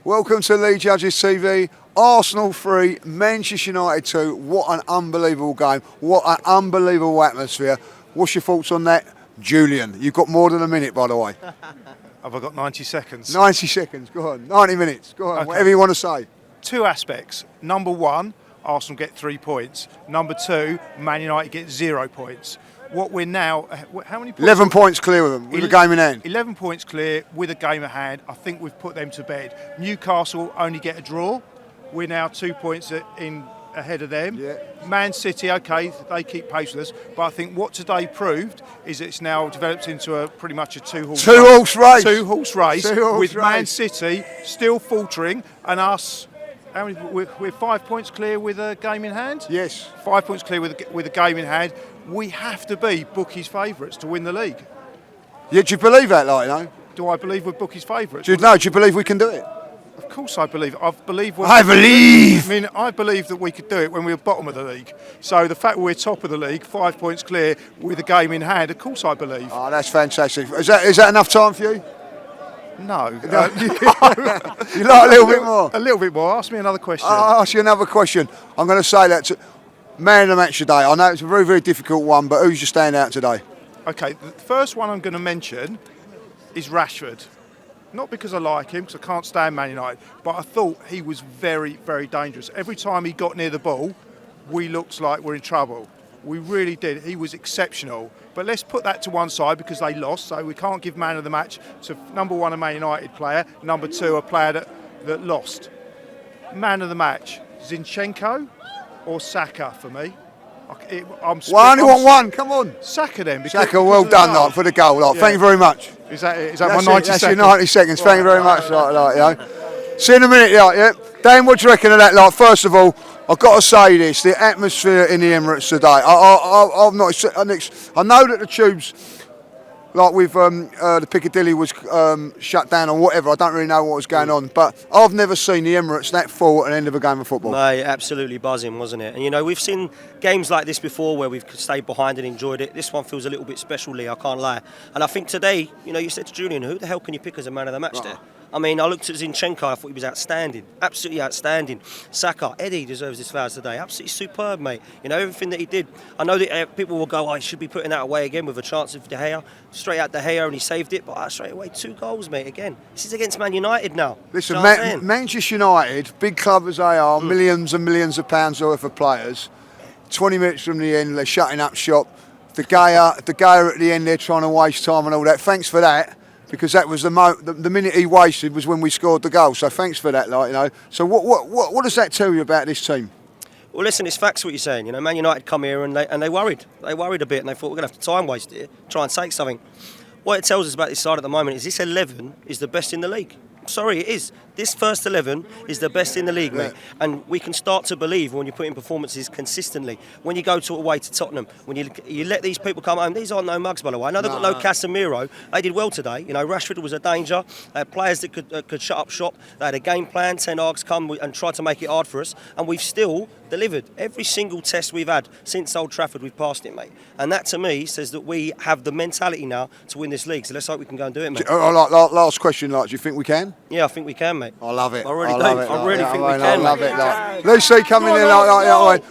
Welcome to League Judges TV. Arsenal 3, Manchester United 2. What an unbelievable game. What an unbelievable atmosphere. What's your thoughts on that? Julian, you've got more than a minute, by the way. Have I got 90 seconds? 90 seconds, go on. 90 minutes, go on. Okay. Whatever you want to say. Two aspects. Number one, Arsenal get 3 points. Number two, Man United get 0 points. What we're now, how many points? 11 points clear with them, with a game in hand. 11 points clear with a game at hand. I think we've put them to bed. Newcastle only get a draw. We're now 2 points ahead of them. Yeah. Man City, okay, they keep pace with us. But I think what today proved is it's now developed into pretty much a two-horse race. Two-horse race with Man City still faltering and us. How many, we're 5 points clear with a game in hand? Yes. 5 points clear with a game in hand. We have to be bookies' favourites to win the league. Yeah, do you believe that, like, you know? Do I believe we're bookies' favourites? Do you believe we can do it? Of course I believe. I believe that we could do it when we were bottom of the league. So the fact we're top of the league, 5 points clear with a game in hand, of course I believe. Oh, that's fantastic. Is that enough time for you? No. You like a little bit more? A little bit more. Ask me another question. I'll ask you another question. I'm going to say that man of the match today. I know it's a very, very difficult one, but who's your standout today? Okay, the first one I'm going to mention is Rashford. Not because I like him, because I can't stand Man United, but I thought he was very, very dangerous. Every time he got near the ball, we looked like we're in trouble. We really did. He was exceptional. But let's put that to one side because they lost, so we can't give man of the match to number one, a Man United player, number two, a player that lost. Man of the match, Zinchenko or Saka for me. I only want one, come on. Saka then. Saka, well done, like, for the goal. Like, yeah. Thank you very much. Is that my 90 seconds? That's your 90 seconds. Thank you very much. Like, you know. See you in a minute, yeah. Dan, what do you reckon of that? Like, first of all, I've got to say this: the atmosphere in the Emirates today. I've not. I know that the tubes, like with the Piccadilly, was shut down or whatever. I don't really know what was going on, but I've never seen the Emirates that full at the end of a game of football. Mate, absolutely buzzing, wasn't it? And you know, we've seen games like this before where we've stayed behind and enjoyed it. This one feels a little bit special, Lee, I can't lie. And I think today, you know, you said to Julian, who the hell can you pick as a man of the match there? I mean, I looked at Zinchenko, I thought he was outstanding, absolutely outstanding. Saka, Eddie deserves his flowers today, absolutely superb, mate. You know, everything that he did. I know that people will go, he should be putting that away again with a chance of De Gea. Straight out De Gea and he saved it, but straight away 2 goals, mate, again. This is against Man United now. Listen, Manchester United, big club as they are, millions and millions of pounds worth of players. 20 minutes from the end, they're shutting up shop. De Gea at the end, they're trying to waste time and all that. Thanks for that. Because that was the minute he wasted was when we scored the goal. So thanks for that, like, you know. So what does that tell you about this team? Well, listen, it's facts what you're saying. You know, Man United come here and they worried. They worried a bit and they thought we're going to have to time waste it, try and take something. What it tells us about this side at the moment is this 11 is the best in the league. Sorry, it is. This first 11 is the best in the league, mate. And we can start to believe when you put in performances consistently. When you go away to Tottenham, when you let these people come home, these aren't no mugs, by the way. I know they've got no Casemiro. They did well today. You know, Rashford was a danger. They had players that could shut up shop. They had a game plan. Ten Hag's come and tried to make it hard for us. And we've still delivered. Every single test we've had since Old Trafford, we've passed it, mate. And that, to me, says that we have the mentality now to win this league. So let's hope we can go and do it, mate. Last question, like, do you think we can? Yeah, I think we can, mate. I love it. I really do. I really think we can. I love it. Like, Lucy coming in like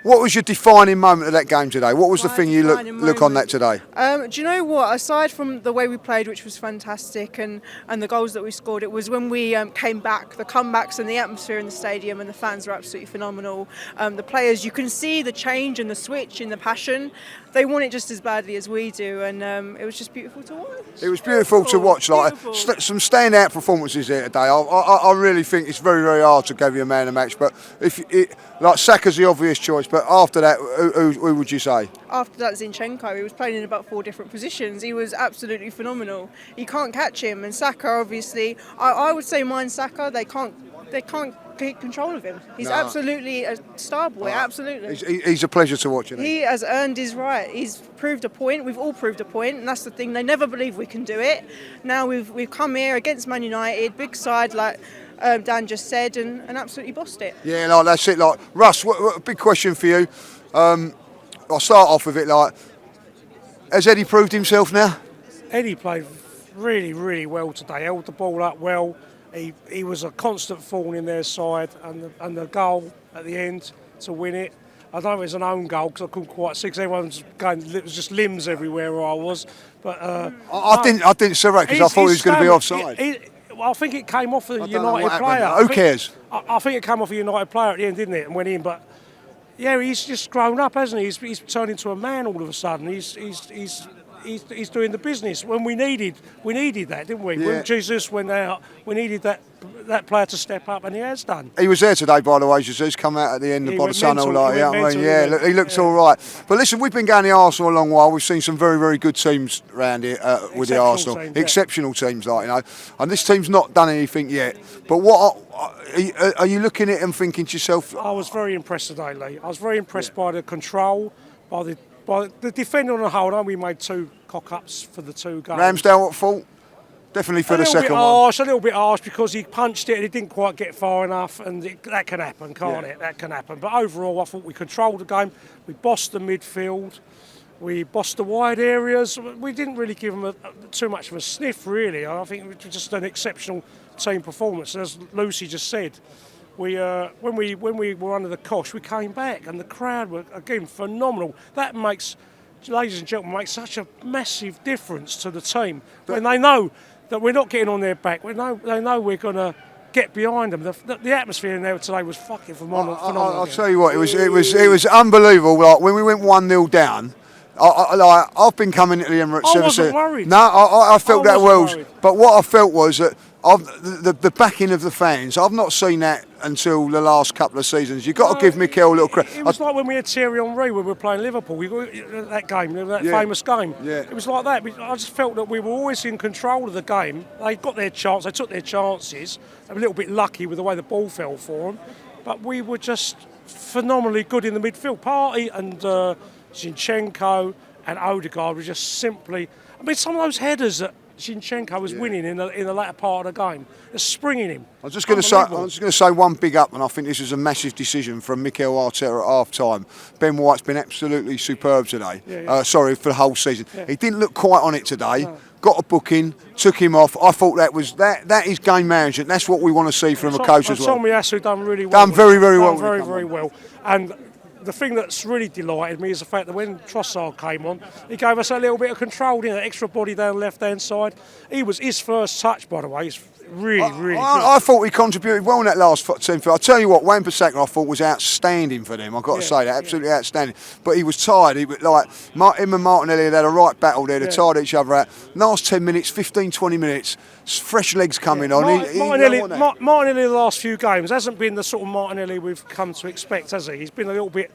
what was your defining moment of that game today? What was the thing you look on that today? Do you know what? Aside from the way we played, which was fantastic, and the goals that we scored, it was when we came back, the comebacks and the atmosphere in the stadium, and the fans were absolutely phenomenal. The players, you can see the change and the switch in the passion. They want it just as badly as we do, and it was just beautiful to watch. It was beautiful to watch. Like some standout performances here today. I really think it's very, very hard to give you a man of the match, but like Saka's the obvious choice. But after that, who would you say? After that, Zinchenko. He was playing in about 4 different positions. He was absolutely phenomenal. You can't catch him, and Saka obviously. I would say mine Saka. They can't take control of him. He's absolutely a star boy, absolutely. He's a pleasure to watch, isn't he? He has earned his right. He's proved a point. We've all proved a point, and that's the thing. They never believe we can do it. Now we've come here against Man United, big side like Dan just said, and absolutely bossed it. Yeah, like that's it. Like Russ, what big question for you. I'll start off with it. Like, has Eddie proved himself now? Eddie played really, really well today. Held the ball up well. He was a constant thorn in their side, and the goal at the end to win it. I don't know if it was an own goal because I couldn't quite see because everyone's going. It was just limbs everywhere where I was. But I didn't see that because I thought he was going to be offside. I think it came off a I don't know United what player. happened. Who cares? I think it came off a United player at the end, didn't it? And went in, but yeah, he's just grown up, hasn't he? He's turned into a man all of a sudden. He's doing the business. When we needed that, didn't we? Yeah. When Jesus went out, we needed that player to step up, and he has done. He was there today, by the way. Jesus come out at the end by the tunnel, he looked all right. But listen, we've been going to Arsenal a long while. We've seen some very, very good teams around here with the Arsenal, exceptional teams, And this team's not done anything yet. But what are you looking at and thinking to yourself? I was very impressed today, Lee. I was very impressed by the control, by the defending on the whole. I know we made 2 cock-ups for the 2 goals. Ramsdale at fault? Definitely for the second one. A little bit harsh because he punched it and he didn't quite get far enough, and that can happen, can't it? That can happen. But overall, I thought we controlled the game. We bossed the midfield. We bossed the wide areas. We didn't really give them too much of a sniff, really. I think it was just an exceptional team performance. As Lucy just said, when we were under the cosh, we came back, and the crowd were again phenomenal. That makes, ladies and gentlemen, such a massive difference to the team when they know that we're not getting on their back. They know we're going to get behind them. The atmosphere in there today was fucking phenomenal. I'll tell you what, it was unbelievable. Like when we went 1-0 down. I've been coming to the Emirates. I wasn't worried. No, I felt that well. Worried. But what I felt was that the backing of the fans. I've not seen that until the last couple of seasons. You've got to give Mikel a little credit. It was like when we had Thierry Henry when we were playing Liverpool. That game, that famous game. Yeah. It was like that. I just felt that we were always in control of the game. They got their chance. They took their chances. They were a little bit lucky with the way the ball fell for them. But we were just phenomenally good in the midfield. Partey and Zinchenko and Odegaard were just simply. I mean, some of those headers that Zinchenko was winning in the latter part of the game, they're springing him. I was just going to say one big up, and I think this is a massive decision from Mikel Arteta at half time. Ben White's been absolutely superb today. For the whole season. Yeah. He didn't look quite on it today. No. Got a booking, took him off. I thought that is game management. That's what we want to see from a coach as well. Tomiyasu done really well. Done very, very well. Very, very well. And the thing that's really delighted me is the fact that when Trossard came on, he gave us a little bit of control, that extra body down the left-hand side. He was his first touch, by the way. He's really good. I thought he contributed well in that last 10. I'll tell you what, Wan-Bissaka I thought was outstanding for them. I've got to say that, absolutely outstanding. But he was tired. Him and Martinelli had a right battle there. They tired each other out. Last 10 minutes, 15, 20 minutes, fresh legs coming on. Martinelli the last few games hasn't been the sort of Martinelli we've come to expect, has he? He's been a little bit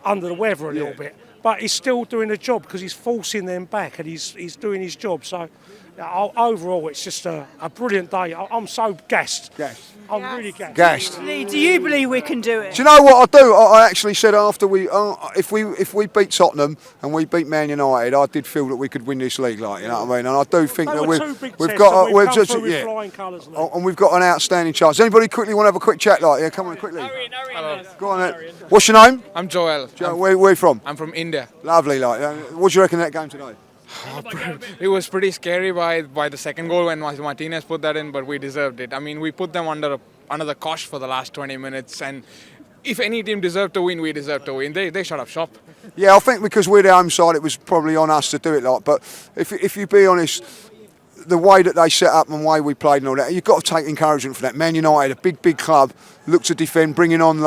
under the weather a little bit, but he's still doing the job because he's forcing them back and he's doing his job. So overall, it's just a brilliant day. I'm so gassed. I'm really gassed. Lee, do you believe we can do it? Do you know what I do? I actually said after if we beat Tottenham and we beat Man United, I did feel that we could win this league. Like, you know what I mean? And I do think that we've got an outstanding chance. Anybody quickly want to have a quick chat? Like, come on quickly. Hello. Go on. What's your name? I'm Joel. Where are you from? I'm from India. Lovely. Like, what do you reckon of that game today? It was pretty scary by the second goal when Martinez put that in, but we deserved it. I mean, we put them under the cosh for the last 20 minutes, and if any team deserved to win, we deserved to win. They shut up shop. Yeah, I think because we're the home side, it was probably on us to do it. Like, but if you be honest, the way that they set up and the way we played and all that, you've got to take encouragement for that. Man United, a big club, look to defend, bringing on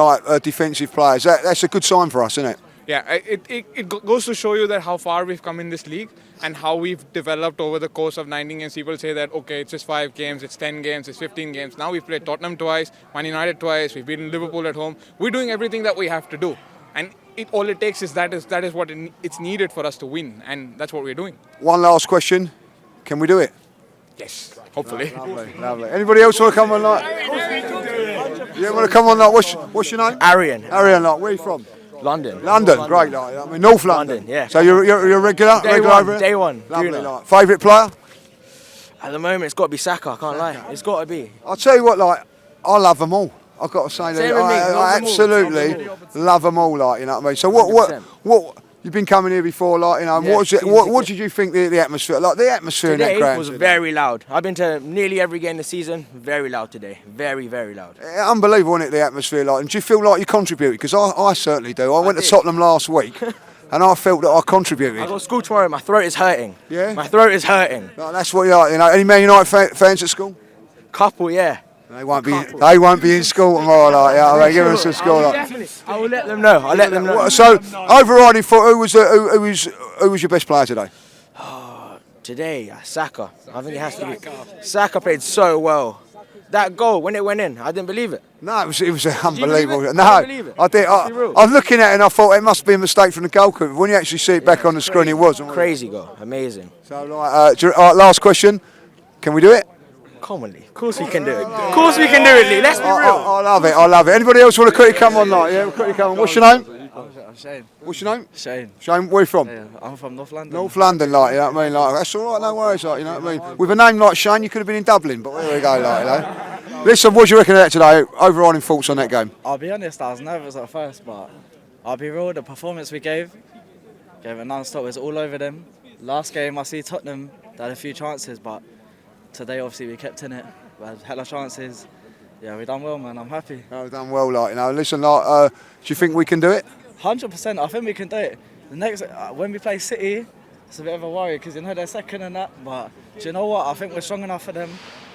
defensive players. That's a good sign for us, isn't it? Yeah, it goes to show you that how far we've come in this league and how we've developed over the course of 19 games. People say that, okay, it's just 5 games, it's 10 games, it's 15 games. Now we've played Tottenham twice, Man United twice, we've beaten Liverpool at home. We're doing everything that we have to do. And all it takes is that is what it's needed for us to win. And that's what we're doing. One last question. Can we do it? Yes, hopefully. Lovely. Anybody else want to come on? You want to come on? What's your name? Arian. Like, where are you from? London, great. Like, I mean, North London. Yeah. So you're a regular? Day one. Lovely. Like, favourite player? At the moment, it's got to be Saka. I can't lie. It's got to be. I'll tell you what. Like, I love them all. I've got to say that I absolutely love them all. Like, you know what I mean. So what You've been coming here before, like, you know. Yeah, What was it? seems What like did you think the atmosphere? Like the atmosphere in that Today ground was today? very loud. I've been to nearly every game this season. Very loud today. Very, very loud. Unbelievable, isn't it? The atmosphere, like. And do you feel like you contributed? Because I certainly do. I went to did. Tottenham last week, and I felt that I contributed. I got school tomorrow. My throat is hurting. Yeah? My throat is hurting. Like, that's what you are, you know. Any Man United fans at school? Couple, yeah. They won't be. They won't be in school tomorrow, like. Yeah, I mean, give them some school, like. I will let them know. I'll let them know. So, overriding for who was your best player today? Today, Saka. I think it has to be. Saka played so well. That goal, when it went in, I didn't believe it. No, it was unbelievable. believe it? No, I believe it. I did. I was looking at it and I thought it must be a mistake from the goalkeeper. When you actually see it back on the screen, it wasn't. Crazy goal. Amazing. So, last question. Can we do it? Commonly. Of course we can do it. Of course we can do it, Lee. Let's be real. I love it. I love it. Anybody else want to quickly come on? Like, yeah, quickly come on. What's your name? I'm Shane. What's your name? Shane. Shane, where are you from? Yeah, I'm from North London. North London, like, you know what I mean? Like, that's all right, no worries, like, you know what I mean? With a name like Shane, you could have been in Dublin, but there we go, like, you know. Listen, what do you reckon of that today? Overriding thoughts on that game? I'll be honest, I was nervous at first, but I'll be real, the performance we gave it non-stop, it was all over them. Last game, I see Tottenham, they had a few chances, but today, obviously, we kept in it. We had hella chances. Yeah, we done well, man, I'm happy. Oh, we've done well, like, you know. Listen, like, do you think we can do it? 100%, I think we can do it. The next, when we play City, it's a bit of a worry, because you know they're second and that, but do you know what? I think we're strong enough for them.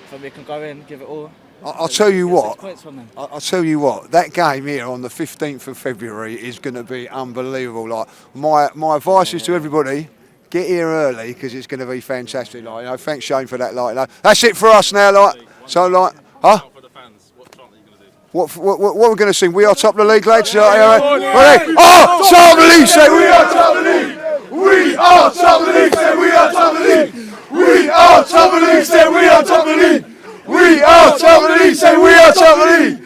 I think we can go in, give it all. I'll tell you Get 6 what. points from them. I'll tell you what. That game here on the 15th of February is going to be unbelievable. Like, my advice is to everybody: get here early because it's going to be fantastic. Like, you know, thanks Shane for that. Like, you know, that's it for us now. Like, so like, huh? What we're going to sing? We are top of the league, lads. Ready? Oh, top of the league! Say we are top of the league. We are top of the league. Say we are top of the league. We are top of the league. Say we are top of the league. We are top of the league. Say we are top of the league.